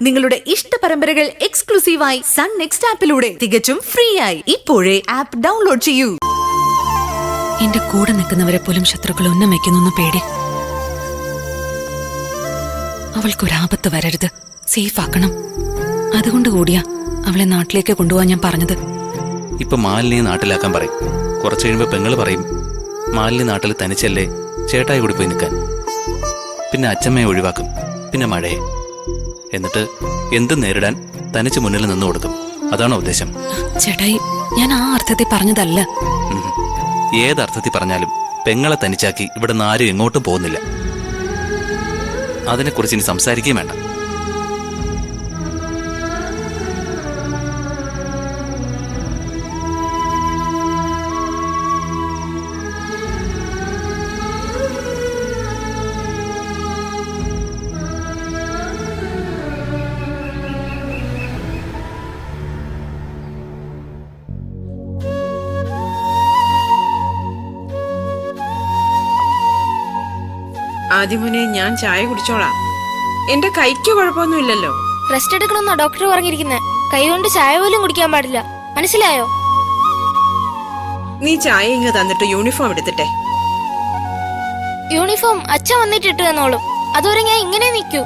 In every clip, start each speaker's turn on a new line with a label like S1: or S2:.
S1: നിങ്ങളുടെ ഇഷ്ട പരമ്പരകൾ എക്സ്ക്ലൂസീവായി സൺ നെക്സ്റ്റ് ആപ്പിലൂടെ തികച്ചും ഫ്രീ ആയി ഇപ്പോഴേ ആപ്പ് ഡൗൺലോഡ് ചെയ്യൂ.
S2: എന്റെ കൂടെ നിൽക്കുന്നവരെ പോലും ശത്രുക്കൾ ഉന്നം വെക്കുന്നു പേടി. അവൾക്കൊരാപത്ത് വരരുത്, സേഫ് ആക്കണം. അതുകൊണ്ട് കൂടിയാ അവളെ നാട്ടിലേക്ക് കൊണ്ടുപോകാൻ ഞാൻ പറഞ്ഞത്.
S3: ഇപ്പൊ മാലിനെ നാട്ടിലാക്കാൻ പറയും. കുറച്ചു കഴിയുമ്പോ പെങ്ങള് പറയും മാലിന് നാട്ടിൽ തനിച്ചല്ലേ, ചേട്ടായി കൂടി പോയി നിൽക്കാൻ. പിന്നെ അച്ഛമ്മയെ ഒഴിവാക്കും, പിന്നെ മഴയെ. എന്നിട്ട് എന്തും നേരിടാൻ തനിച്ച് മുന്നിൽ നിന്നു കൊടുക്കും. അതാണോ ഉദ്ദേശം?
S2: ചേട്ടായി, ഞാൻ ആ അർത്ഥത്തിൽ പറഞ്ഞതല്ല.
S3: ഏതർത്ഥത്തിൽ പറഞ്ഞാലും പെങ്ങളെ തനിച്ചാക്കി ഇവിടെ നിന്ന് ആരും എങ്ങോട്ടും പോകുന്നില്ല. അതിനെക്കുറിച്ച് ഇനി സംസാരിക്കുകയും വേണ്ട.
S4: ആദ്യമോനെ, ഞാൻ ചായ കുടിച്ചോളാം. എന്റെ കൈക്ക് കുഴപ്പമൊന്നുമില്ലല്ലോ.
S5: റെസ്റ്റ് എടുക്കണമെന്നാ ഡോക്ടർ പറഞ്ഞിരിക്കുന്നത്. കൈ കൊണ്ട് ചായ പോലും കുടിക്കാൻ പാടില്ല, മനസ്സിലായോ?
S4: നീ ചായ ഇങ്ങ് തന്നിട്ട് യൂണിഫോം എടുത്തിട്ടെ.
S5: യൂണിഫോം അച്ഛൻ വന്നിട്ട് ഇട്ട് തന്നോളും. അതുവരെ ഞാൻ ഇങ്ങനെ നിൽക്കൂ.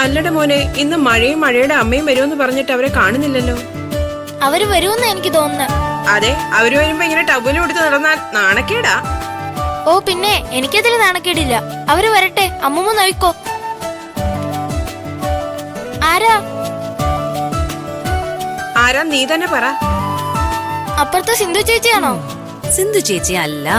S4: അല്ലട മോനെ, ഇന്ന് മഴയും മഴയുടെ അമ്മയും വരുമെന്ന് പറഞ്ഞിട്ട് അവരെ കാണുന്നില്ലല്ലോ.
S5: അവര് വരുമെന്ന് എനിക്ക് തോന്നുന്നത്.
S4: അതെ, അവര് വരുമ്പോ ഇങ്ങനെ ടവലും എടുത്ത് നടന്നാൽ നാണക്കേടാ.
S5: ഓ പിന്നെ, എനിക്കതിൽ നാണക്കേടില്ല. അവര് വരട്ടെ, അമ്മൂമ്മ നോയിക്കോ. ആരാ?
S4: ആരാ? നീ തന്നെ പറ.
S5: അപ്പുറത്തെ സിന്ധു ചേച്ചിയാണോ?
S2: സിന്ധു ചേച്ചി അല്ല.